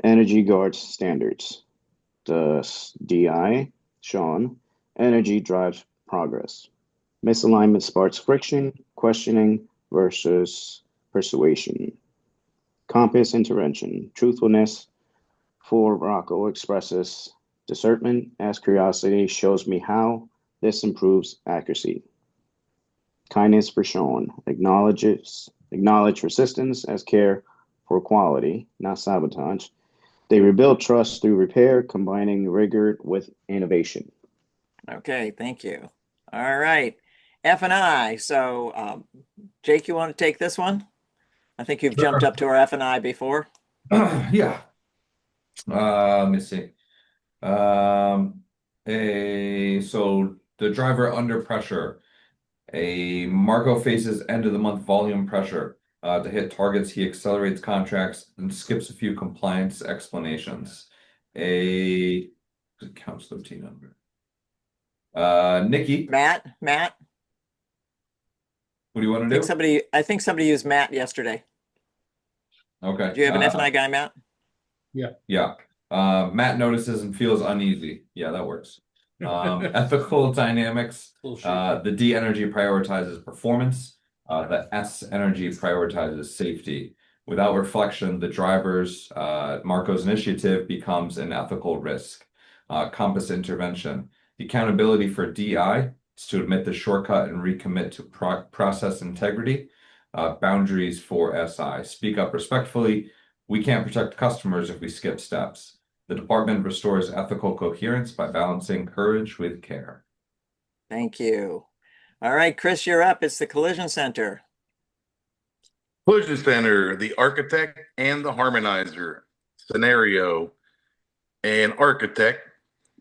energy guards standards. The DI, Sean, energy drives progress. Misalignment sparks friction, questioning versus persuasion. Compass intervention. Truthfulness for Rocco expresses discernment as curiosity shows me how this improves accuracy. Kindness for Sean. Acknowledge resistance as care for quality, not sabotage. They rebuild trust through repair, combining rigor with innovation. Okay, thank you. All right. F&I. So, Jake, you want to take this one? I think you've jumped up to our F&I before. Yeah. Let me see. So the driver under pressure. Marco faces end of the month volume pressure. To hit targets, he accelerates contracts and skips a few compliance explanations. It counts 1,300. Nikki. Matt. What do you want I to do? I think somebody used Matt yesterday. Okay. Do you have an F&I guy, Matt? Yeah. Matt notices and feels uneasy. Yeah, that works. Ethical dynamics. The D energy prioritizes performance. The S energy prioritizes safety. Without reflection, the driver's Marco's initiative becomes an ethical risk. Compass intervention. The accountability for DI is to admit the shortcut and recommit to process integrity. Boundaries for SI. Speak up respectfully. We can't protect customers if we skip steps. The department restores ethical coherence by balancing courage with care. Thank you. All right, Chris, you're up. It's the Collision Center. Collision Center, the architect and the harmonizer. Scenario, an architect,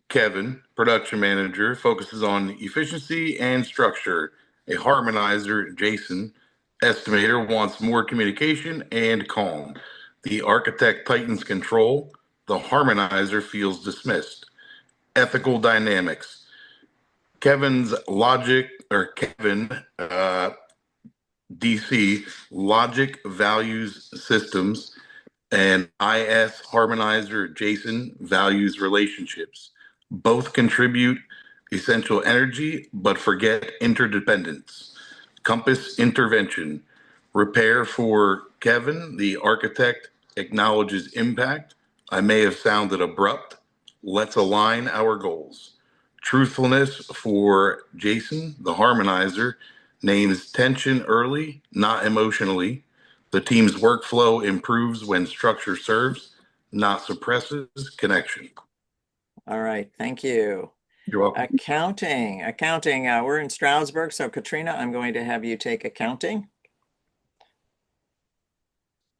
Kevin, production manager, focuses on efficiency and structure. A harmonizer, Jason, estimator, wants more communication and calm. The architect tightens control. The harmonizer feels dismissed. Ethical dynamics. Kevin, DC, logic values systems, and IS harmonizer, Jason, values relationships. Both contribute essential energy, but forget interdependence. Compass intervention. Repair for Kevin, the architect, acknowledges impact. I may have sounded abrupt. Let's align our goals. Truthfulness for Jason, the harmonizer, names tension early, not emotionally. The team's workflow improves when structure serves, not suppresses connection. All right, thank you. You're welcome. Accounting. We're in Stroudsburg, so Katrina, I'm going to have you take accounting.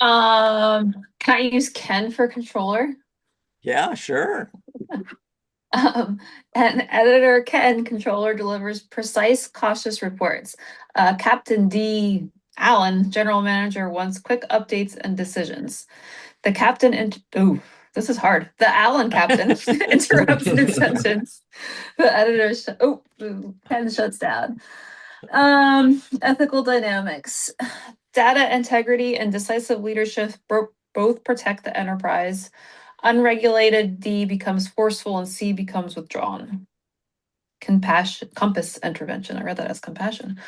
Can I use Ken for controller? Yeah, sure. And editor Ken, controller, delivers precise, cautious reports. Captain D. Allen, general manager, wants quick updates and decisions. The captain, this is hard. The Allen captain interrupts mid-sentence. The editor, Ken shuts down. Ethical dynamics. Data integrity and decisive leadership both protect the enterprise. Unregulated D becomes forceful and C becomes withdrawn. Compass intervention. I read that as compassion.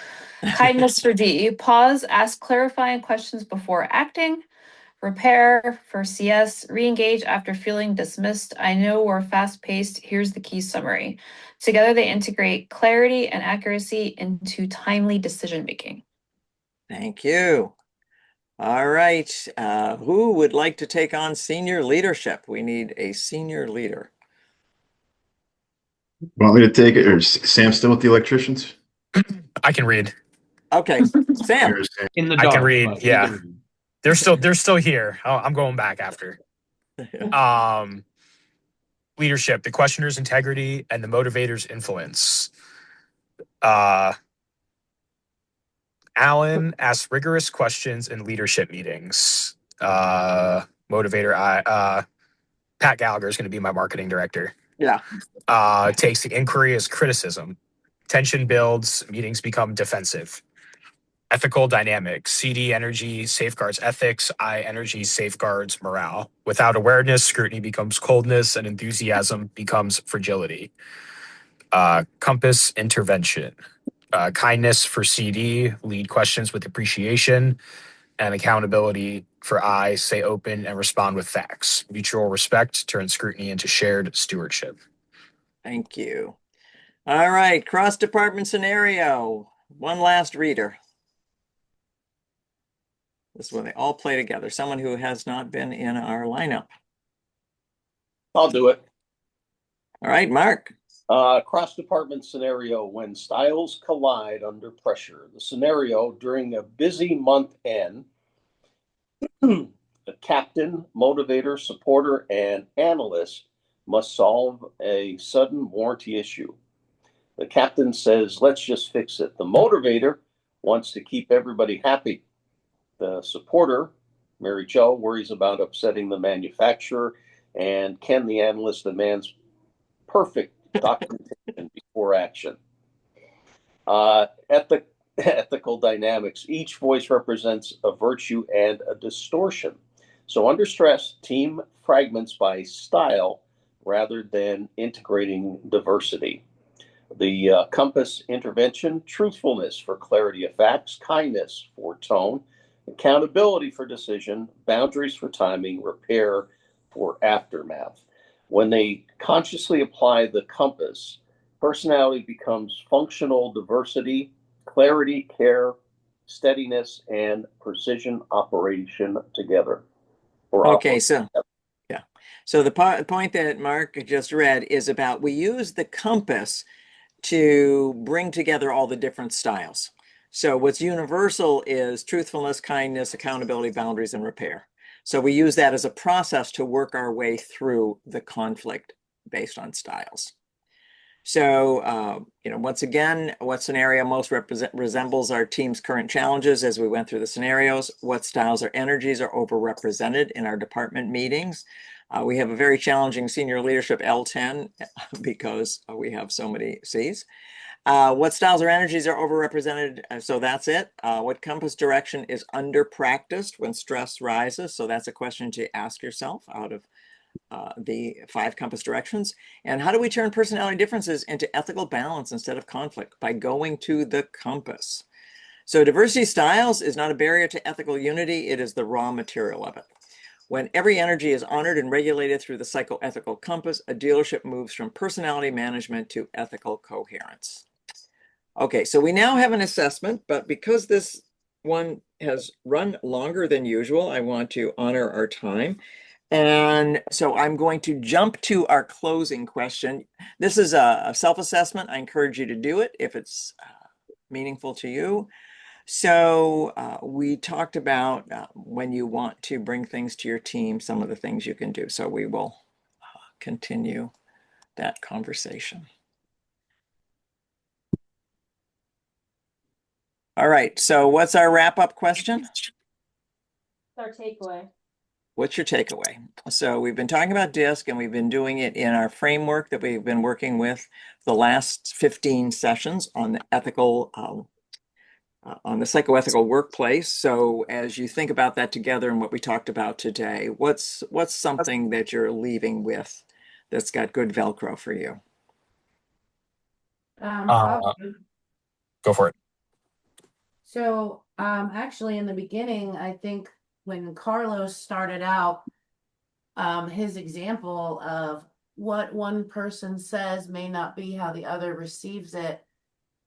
Kindness for D. Pause, ask clarifying questions before acting. Repair for CS. Re-engage after feeling dismissed. I know we're fast-paced. Here's the key summary. Together they integrate clarity and accuracy into timely decision-making. Thank you. All right. Who would like to take on senior leadership? We need a senior leader. Want me to take it, or Sam still with the electricians? I can read. Okay, Sam. In the I dark, can read. but Yeah, they're still here. I'm going back after. Leadership, the questioner's integrity, and the motivator's influence. Alan asks rigorous questions in leadership meetings. Motivator, Pat Gallagher is going to be my marketing director. Yeah. Takes the inquiry as criticism. Tension builds, meetings become defensive. Ethical dynamics. CD energy safeguards ethics. I energy safeguards morale. Without awareness, scrutiny becomes coldness, and enthusiasm becomes fragility. Compass intervention. Kindness for CD, lead questions with appreciation, and accountability for I, stay open and respond with facts. Mutual respect turns scrutiny into shared stewardship. Thank you. All right, cross-department scenario. One last reader. This is when they all play together. Someone who has not been in our lineup. I'll do it. All right, Mark. Cross-department scenario when styles collide under pressure. The scenario during a busy month end, the captain, motivator, supporter, and analyst must solve a sudden warranty issue. The captain says, let's just fix it. The motivator wants to keep everybody happy. The supporter, Mary Jo, worries about upsetting the manufacturer, and Ken, the analyst, demands perfect documentation before action. At the ethical dynamics. Each voice represents a virtue and a distortion. So under stress, team fragments by style rather than integrating diversity. The compass intervention: truthfulness for clarity of facts, kindness for tone, accountability for decision, boundaries for timing, repair for aftermath. When they consciously apply the compass, personality becomes functional diversity, clarity, care, steadiness, and precision operation together. Okay, so yeah. So the point that Mark just read is about we use the compass to bring together all the different styles. So what's universal is truthfulness, kindness, accountability, boundaries, and repair. So we use that as a process to work our way through the conflict based on styles. So, once again, what scenario most resembles our team's current challenges as we went through the scenarios? What styles or energies are overrepresented in our department meetings? We have a very challenging senior leadership L10 because we have so many Cs. What styles or energies are overrepresented? So that's it. What compass direction is under-practiced when stress rises? So that's a question to ask yourself out of the 5 compass directions. And how do we turn personality differences into ethical balance instead of conflict? By going to the compass. So diversity styles is not a barrier to ethical unity, it is the raw material of it. When every energy is honored and regulated through the psychoethical compass, a dealership moves from personality management to ethical coherence. Okay, so we now have an assessment, but because this one has run longer than usual, I want to honor our time. And so I'm going to jump to our closing question. This is a self-assessment. I encourage you to do it if it's meaningful to you. So we talked about when you want to bring things to your team, some of the things you can do. So we will continue that conversation. All right, so what's our wrap-up question? Our takeaway. What's your takeaway? So we've been talking about DISC and we've been doing it in our framework that we've been working with the last 15 sessions on the ethical, on the psychoethical workplace. So as you think about that together and what we talked about today, what's something that you're leaving with that's got good Velcro for you? Go for it. So, actually, in the beginning, I think when Carlos started out, his example of what one person says may not be how the other receives it,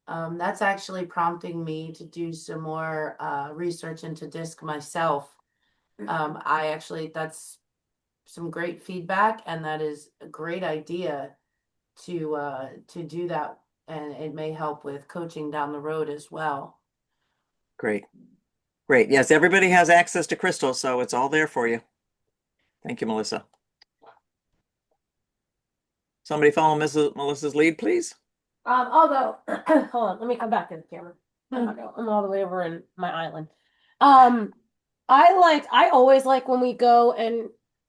that's actually prompting me to do some more research into DISC myself. That's some great feedback, and that is a great idea to do that, and it may help with coaching down the road as well. Great. Great. Yes, everybody has access to Crystal, so it's all there for you. Thank you, Melissa. Somebody follow Melissa's lead, please. Although, hold on, let me come back to the camera. I'm all the way over in my island. I always like when we go and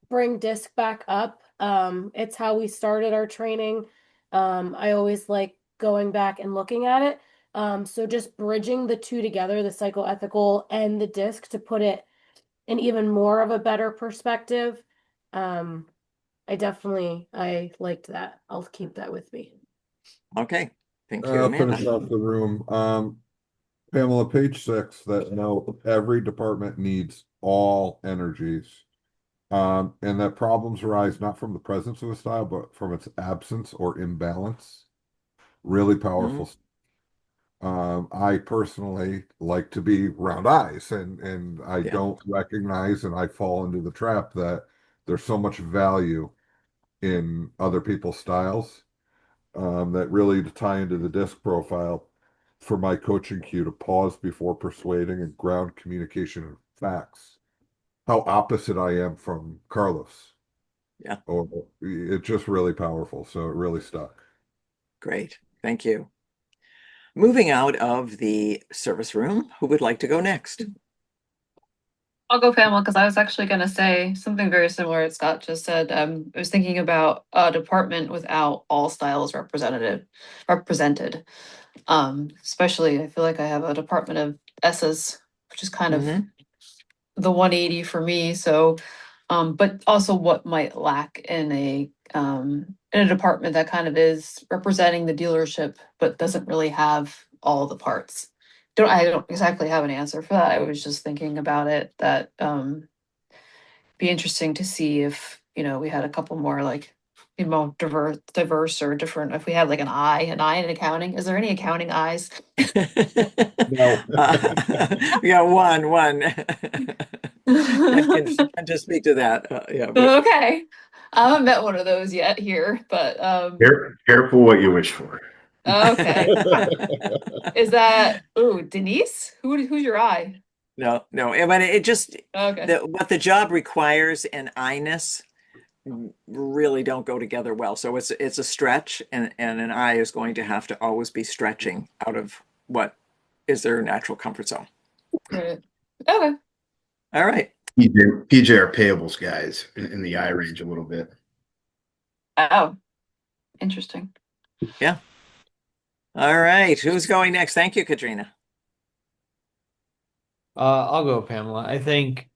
bring DISC back up. It's how we started our training. I always like going back and looking at it. So just bridging the two together, the psychoethical and the DISC, to put it in even more of a better perspective. I liked that. I'll keep that with me. Okay, thank you, I'll Amanda. finish off the room. Pamela, page 6, that every department needs all energies. And that problems arise not from the presence of a style, but from its absence or imbalance. Really powerful. I personally like to be round eyes, and I don't recognize, and I fall into the trap that there's so much value in other people's styles. That really, to tie into the DISC profile, for my coaching cue to pause before persuading and ground communication in facts. How opposite I am from Carlos. Yeah. Oh, it's just really powerful. So it really stuck. Great. Thank you. Moving out of the service room, who would like to go next? I'll go, Pamela, because I was actually going to say something very similar to Scott just said. I was thinking about a department without all styles represented. Especially I feel like I have a department of S's, which is kind of the 180 for me. So, but also what might lack in a department that kind of is representing the dealership, but doesn't really have all the parts. I don't exactly have an answer for that. I was just thinking about it that be interesting to see if, we had a couple more like, diverse or different, if we had like an I in accounting. Is there any accounting eyes? No. We got one. I can just speak to that. Yeah, but Okay. I haven't met one of those yet here, but Careful what you wish for. okay. Is that Denise? Who's your eye? no, but it just Okay. what the job requires and I-ness really don't go together well. So it's a stretch, and an I is going to have to always be stretching out of what is their natural comfort zone. Right. Okay. All right. PJ are payables guys in the I range a little bit. Oh, interesting. Yeah. All right. Who's going next? Thank you, Katrina. I'll go, Pamela. I think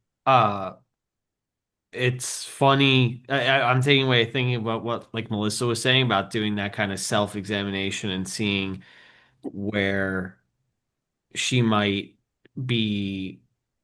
it's funny. I'm taking away thinking about what like Melissa was saying about doing that kind of self-examination and seeing where she might be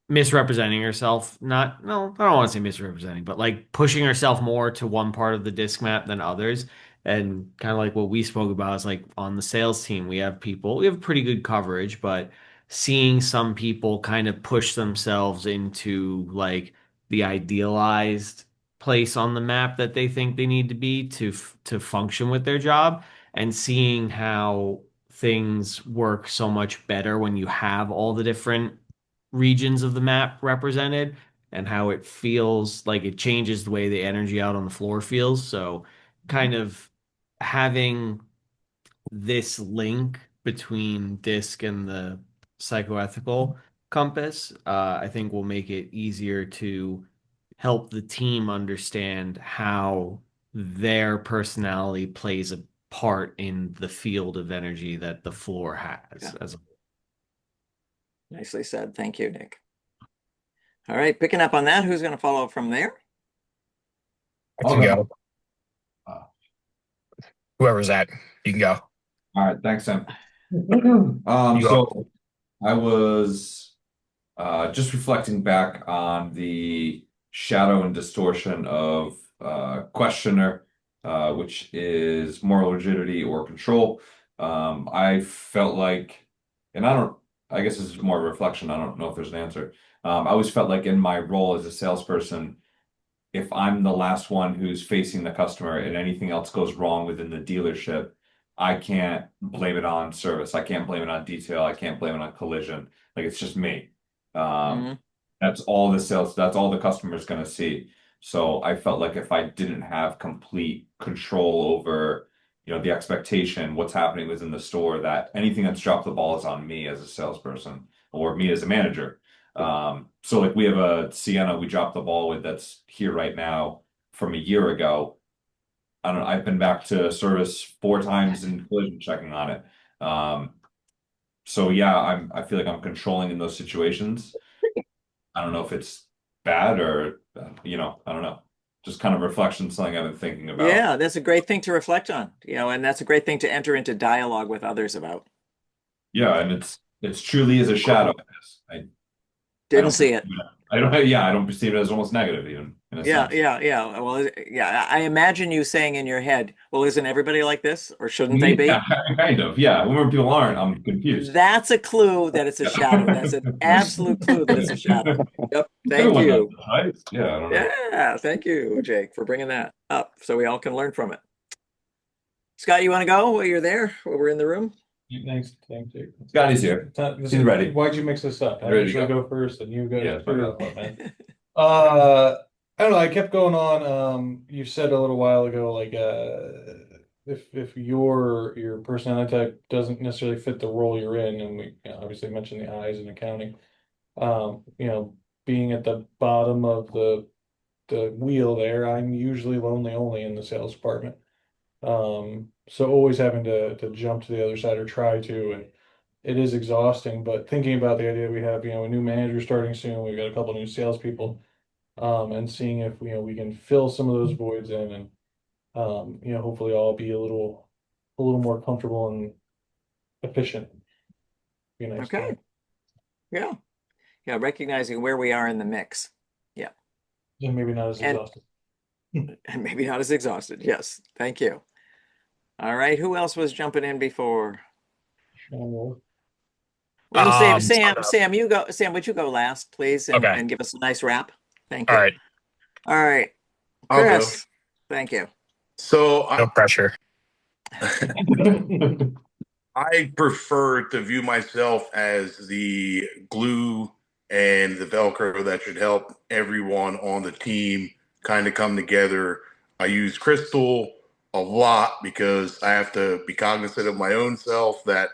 misrepresenting herself. Not, no, I don't want to say misrepresenting, but like pushing herself more to one part of the disc map than others. And kind of like what we spoke about is like on the sales team, we have pretty good coverage, but seeing some people kind of push themselves into like the idealized place on the map that they think they need to be to function with their job, and seeing how things work so much better when you have all the different regions of the map represented, and how it feels like it changes the way the energy out on the floor feels. So kind of having this link between disc and the psychoethical compass, I think will make it easier to help the team understand how their personality plays a part in the field of energy that the floor has. Yeah. Nicely said. Thank you, Nick. All right, picking up on that, who's going to follow from there? I can go. Whoever's that, you can go. All right, thanks, Sam. You So I was just reflecting back on the shadow and distortion of questioner, which is moral rigidity or control. I felt like, and I guess this is more of a reflection. I don't know if there's an answer. I always felt like in my role as a salesperson, if I'm the last one who's facing the customer and anything else goes wrong within the dealership, I can't blame it on service. I can't blame it on detail. I can't blame it on collision. Like it's just me. That's all that's all the customer's going to see. So I felt like if I didn't have complete control over, the expectation, what's happening within the store, that anything that's dropped the ball is on me as a salesperson or me as a manager. So like we have a Sienna we dropped the ball with that's here right now from a year ago. I don't know, I've been back to service 4 times in collision checking on it. So yeah, I feel like I'm controlling in those situations. I don't know if it's bad or I don't know. Just kind of reflection, something I've been thinking about. Yeah, that's a great thing to reflect on, and that's a great thing to enter into dialogue with others about. Yeah, and it's truly is a shadow. I Didn't see it. I don't perceive it as almost negative even in a sense. Yeah. Well, yeah, I imagine you saying in your head, well, isn't everybody like this, or shouldn't they be? Yeah, kind of. Yeah, when people aren't, I'm confused. That's a clue that it's a shadow. That's an absolute clue that it's a shadow. Yep. Thank you. Yeah, I don't know. Yeah, thank you, Jake, for bringing that up so we all can learn from it. Scott, you want to go while you're there, while we're in the room? Thanks, Jake. Scotty's here. He's ready. Why'd you mix this up? I Ready to usually go. go first, and you go. Yeah, screw up, man. I don't know. I kept going on. You said a little while ago, like, if your personality type doesn't necessarily fit the role you're in, and we obviously mentioned the eyes in accounting. Being at the bottom of the wheel there, I'm usually lonely only in the sales department. So always having to jump to the other side or try to, and it is exhausting. But thinking about the idea we have, a new manager starting soon, we've got a couple new salespeople, and seeing if we can fill some of those voids in, and hopefully all be a little more comfortable and efficient. Be a nice Okay. time. Yeah. Yeah. Recognizing where we are in the mix. Yeah. And maybe not as And, exhausted. and maybe not as exhausted. Yes. Thank you. All right. Who else was jumping in before? We're gonna save Sam. Sam, you go. Sam, would you go last, please, Okay. and give us a nice wrap? Thank All you. right. All right. I'll go. Chris, thank you. So No pressure. I prefer to view myself as the glue and the Velcro that should help everyone on the team kind of come together. I use crystal a lot because I have to be cognizant of my own self that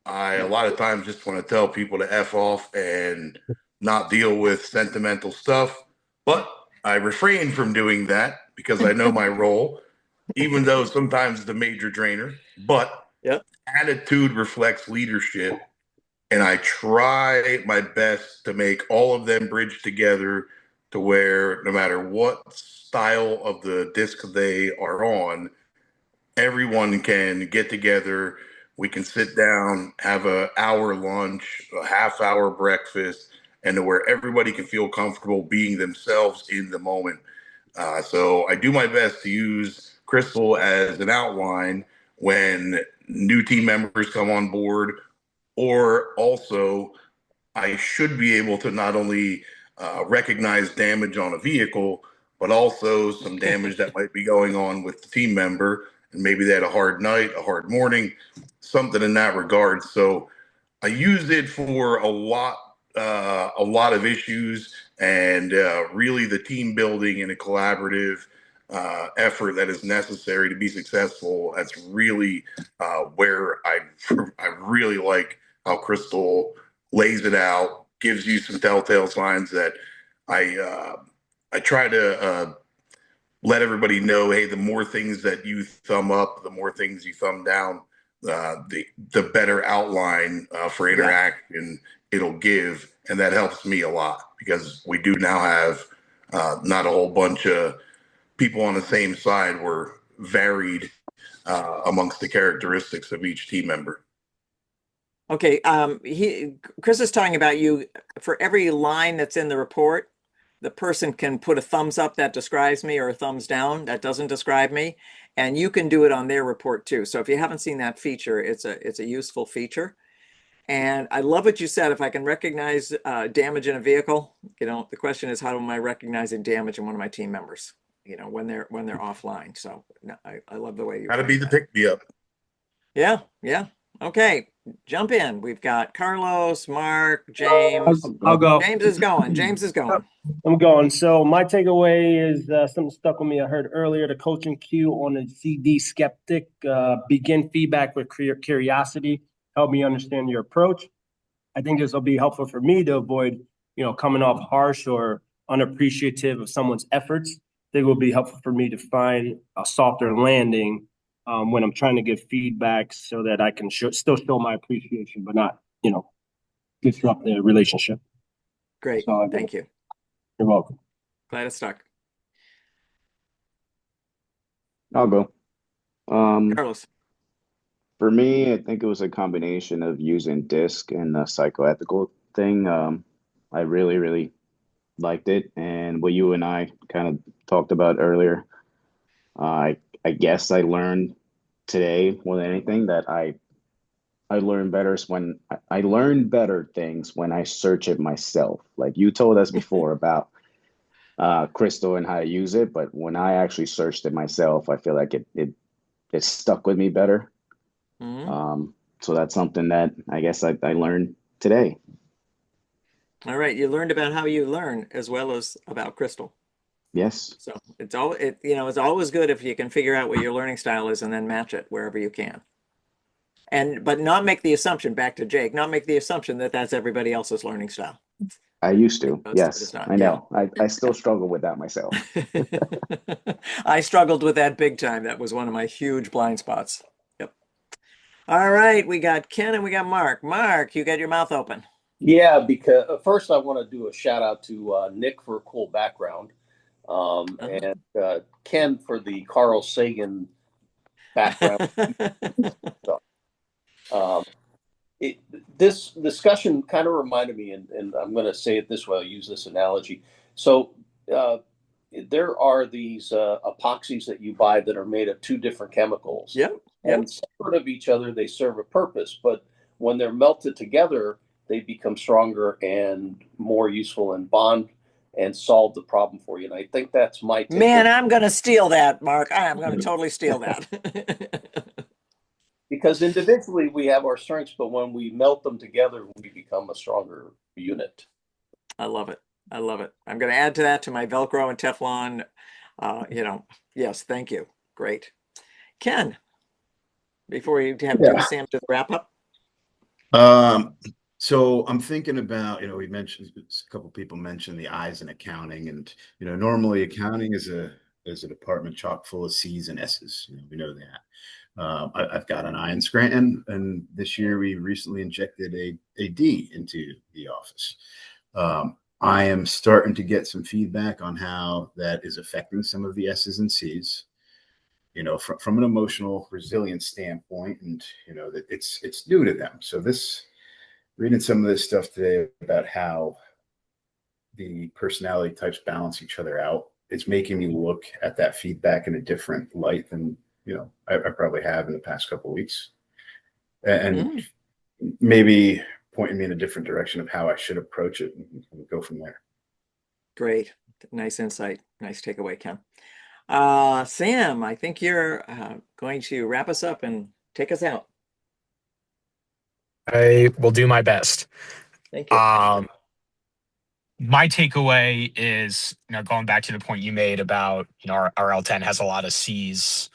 I a lot of times just want to tell people to F off and not deal with sentimental stuff. But I refrain from doing that because I know my role, even though sometimes it's a major drainer. But Yep. attitude reflects leadership, and I try my best to make all of them bridge together to where no matter what style of the disc they are on, everyone can get together. We can sit down, have an hour lunch, a half hour breakfast, and to where everybody can feel comfortable being themselves in the moment. So I do my best to use Crystal as an outline when new team members come on board, or also I should be able to not only recognize damage on a vehicle, but also some damage that might be going on with the team member. And maybe they had a hard night, a hard morning, something in that regard. So I use it for a lot of issues, and really the team building and a collaborative effort that is necessary to be successful. That's really where I really like how Crystal lays it out, gives you some telltale signs that I try to let everybody know, hey, the more things that you thumb up, the more things you thumb down, the better outline for interaction it'll give, and that helps me a lot because we do now have not a whole bunch of people on the same side. We're varied amongst the characteristics of each team member. Okay. Chris is talking about you for every line that's in the report. The person can put a thumbs up that describes me or a thumbs down that doesn't describe me, and you can do it on their report too. So if you haven't seen that feature, it's a useful feature. And I love what you said. If I can recognize damage in a vehicle, the question is, how am I recognizing damage in one of my team members? When they're offline. So no, I love the way you. Got to be the pick me up. Yeah. Yeah. Okay. Jump in. We've got Carlos, Mark, James. I'll go. James is going. James is going. I'm going. So my takeaway is something stuck with me. I heard earlier the coaching cue on the CD skeptic. Begin feedback with curiosity. Help me understand your approach. I think this will be helpful for me to avoid, coming off harsh or unappreciative of someone's efforts. I think it will be helpful for me to find a softer landing when I'm trying to give feedback so that I can still show my appreciation, but not, disrupt the relationship. Great. Thank you. You're welcome. Glad it stuck. I'll go. Carlos. For me, I think it was a combination of using DISC and the psychoethical thing. I really, really liked it. And what you and I kind of talked about earlier, I guess I learned today more than anything that I learn better when I learn better things when I search it myself. Like you told us before about Crystal and how to use it, but when I actually searched it myself, I feel like it stuck with me better. So that's something that I guess I learned today. All right, you learned about how you learn as well as about Crystal. Yes. So it's always good if you can figure out what your learning style is and then match it wherever you can. But not make the assumption, back to Jake, not make the assumption that that's everybody else's learning style. I used to. Most of it Yes, is not. I Yeah. know. I still struggle with that myself. I struggled with that big time. That was one of my huge blind spots. Yep. All right, we got Ken and we got Mark. Mark, you got your mouth open. Yeah, because first I want to do a shout out to Nick for a cool background, and Ken for the Carl Sagan background. um, this discussion kind of reminded me, and I'm going to say it this way, I'll use this analogy. So there are these epoxies that you buy that are made of two different chemicals. Yep. And separate of each other, they serve a purpose. But when they're melted together, they become stronger and more useful and bond and solve the problem for you. And I think that's my take. Man, I'm going to steal that, Mark. I'm going to totally steal that. Because individually we have our strengths, but when we melt them together, we become a stronger unit. I love it. I love it. I'm going to add to that to my Velcro and Teflon. Yes, thank you. Great. Ken, before we have Sam do the wrap up. So I'm thinking about, we mentioned, a couple people mentioned the I's in accounting, and normally accounting is a department chock full of C's and S's. We know that. I've got an I in Scranton, and this year we recently injected a D into the office. I am starting to get some feedback on how that is affecting some of the S's and C's. From an emotional resilience standpoint, and that it's new to them. So reading some of this stuff today about how the personality types balance each other out, it's making me look at that feedback in a different light than I probably have in the past couple of weeks, and maybe pointing me in a different direction of how I should approach it and go from there. Great. Nice insight. Nice takeaway, Ken. Sam, I think you're going to wrap us up and take us out. I will do my best. Thank you. My takeaway is, going back to the point you made about, our L10 has a lot of C's.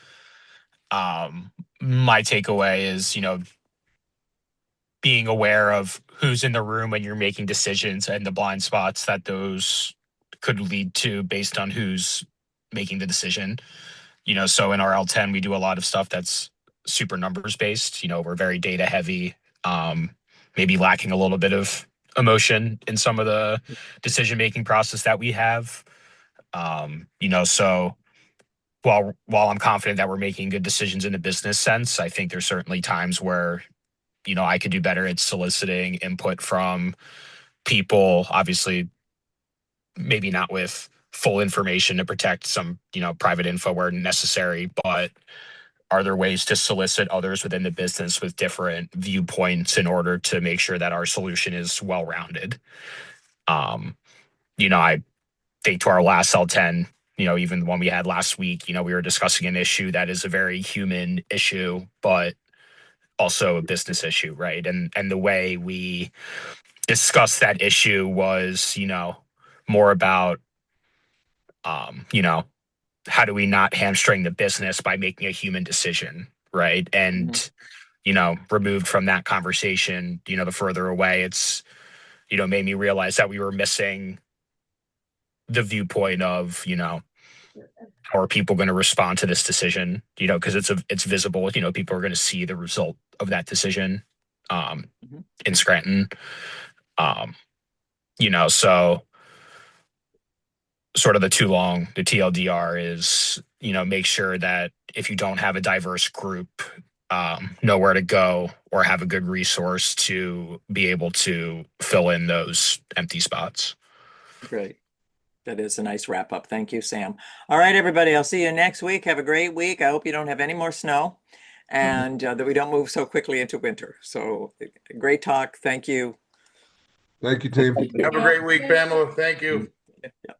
My takeaway is, being aware of who's in the room when you're making decisions and the blind spots that those could lead to based on who's making the decision. So in our L10, we do a lot of stuff that's super numbers based. We're very data heavy, maybe lacking a little bit of emotion in some of the decision making process that we have. So while I'm confident that we're making good decisions in a business sense, I think there's certainly times where I could do better at soliciting input from people, obviously maybe not with full information to protect some private info where necessary, but are there ways to solicit others within the business with different viewpoints in order to make sure that our solution is well-rounded? I think to our last L10, even the one we had last week, we were discussing an issue that is a very human issue, but also a business issue, right? And the way we discussed that issue was, more about, how do we not hamstring the business by making a human decision, right? And removed from that conversation, the further away it's, made me realize that we were missing the viewpoint of, how are people going to respond to this decision? Because it's visible. People are going to see the result of that decision in Scranton. So sort of the TLDR is, make sure that if you don't have a diverse group, know where to go or have a good resource to be able to fill in those empty spots. Great. That is a nice wrap up. Thank you, Sam. All right, everybody. I'll see you next week. Have a great week. I hope you don't have any more snow and that we don't move so quickly into winter. So great talk. Thank you. Thank you, team. Have a great week, Pamela. Thank you. Yeah.